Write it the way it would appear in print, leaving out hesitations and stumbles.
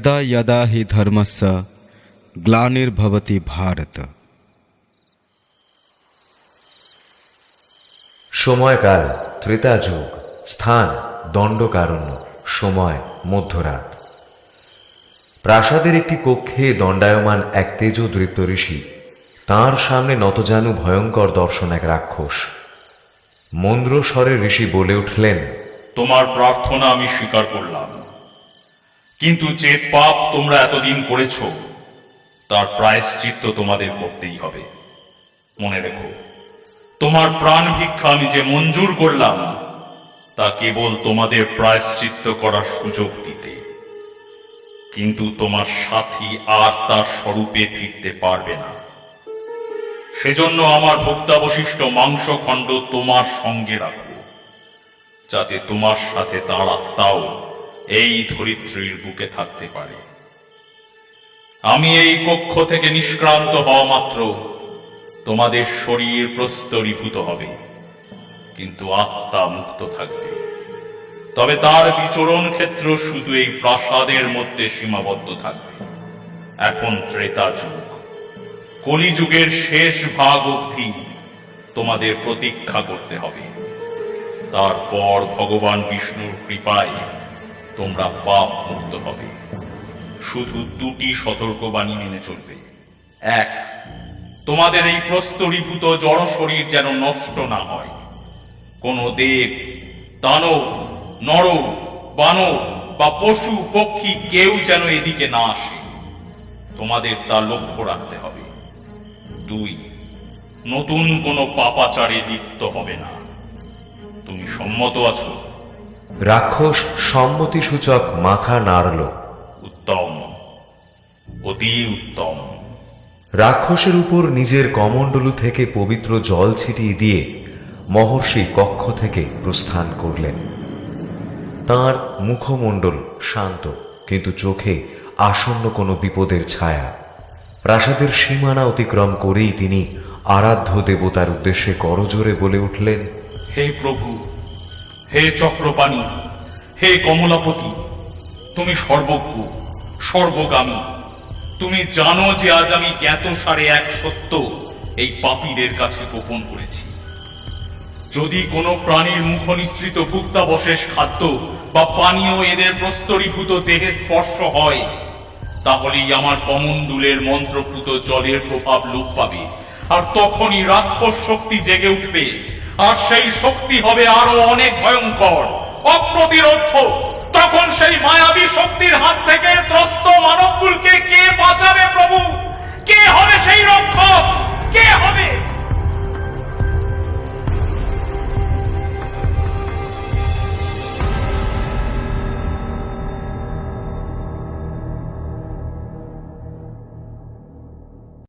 यदा यदा हि धर्मस्य ग्लानिर्भवति भारत। সময়কাল ত্রেতা যুগ, স্থান দণ্ডকারণ্য, সময় মধ্যরাত। প্রাসাদের একটি কক্ষে দণ্ডায়মান এক তেজোদৃপ্ত ঋষি, তাঁর সামনে নতজানু ভয়ঙ্কর দর্শন এক রাক্ষস। মন্দ্র স্বরে ঋষি বলে উঠলেন, তোমার প্রার্থনা আমি স্বীকার করলাম, কিন্তু যে পাপ তোমরা এতদিন করেছ তার প্রায়শ্চিত্ত তোমাদের করতেই হবে। মনে রেখো, তোমার প্রাণ ভিক্ষা আমি যে মঞ্জুর করলাম তা কেবল তোমাদের প্রায়শ্চিত্ত করার সুযোগ দিতে, কিন্তু তোমার সাথী আর তার স্বরূপে ফিরতে পারবে না। সেজন্য আমার ভোক্তাবশিষ্ট মাংসখণ্ড তোমার সঙ্গে রাখো, যাতে তোমার সাথে তার আত্মাও এই ধরিত্রীর বুকে থাকতে পারে। আমি এই কক্ষ থেকে নিষ্ক্রান্ত হওয়া মাত্র তোমাদের শরীর প্রস্তরীভূত হবে, কিন্তু আত্মা মুক্ত থাকবে। তবে তার বিচরণ ক্ষেত্র শুধু এই প্রাসাদের মধ্যে সীমাবদ্ধ থাকবে। এখন ত্রেতা যুগ, কলিযুগের শেষ ভাগ অবধি তোমাদের প্রতীক্ষা করতে হবে। তারপর ভগবান বিষ্ণুর কৃপায় তোমরা পাপ মুক্ত হবে। শুধু দুটি সতর্কবাণী মেনে চলবে। এক, তোমাদের এই প্রস্তরীভূত জড় শরীর যেন নষ্ট না হয়। কোন দেব, দানব, নর, বানর বা পশু পক্ষী কেউ যেন এদিকে না আসে, তোমাদের তা লক্ষ্য রাখতে হবে। দুই, নতুন কোনো পাপাচারে লিপ্ত হবে না। তুমি সম্মত আছো? রাক্ষস সম্মতিসূচক মাথা নাড়ল। উত্তম, অতি উত্তম। রাক্ষসের উপর নিজের কমণ্ডলু থেকে পবিত্র জল ছিটিয়ে দিয়ে মহর্ষি কক্ষ থেকে প্রস্থান করলেন। তাঁর মুখমণ্ডল শান্ত, কিন্তু চোখে আসন্ন কোনো বিপদের ছায়া। প্রাসাদের সীমানা অতিক্রম করেই তিনি আরাধ্য দেবতার উদ্দেশ্যে করজোরে বলে উঠলেন, হে প্রভু, হে চক্রপাণি, হে কমলাপতি, তুমি সর্বজ্ঞ, সর্বগামী। তুমি জানো যে আজ আমি জ্ঞাতসারে এক সত্য এই পাপীদের কাছে গোপন করেছি। যদি কোনো প্রাণীর মুখ নিঃসৃত ভুক্তাবশেষ খাদ্য বা পানীয় এদের প্রস্তরীভূত দেহে স্পর্শ হয়, তাহলেই আমার কমণ্ডলের মন্ত্রপ্লুত জলের প্রভাব লোপ পাবে, আর তখনই রাক্ষস শক্তি জেগে উঠবে। আর সেই শক্তি হবে আরো অনেক ভয়ঙ্কর, অপ্রতিরোধ্য। তখন সেই মায়াবী শক্তির হাত থেকে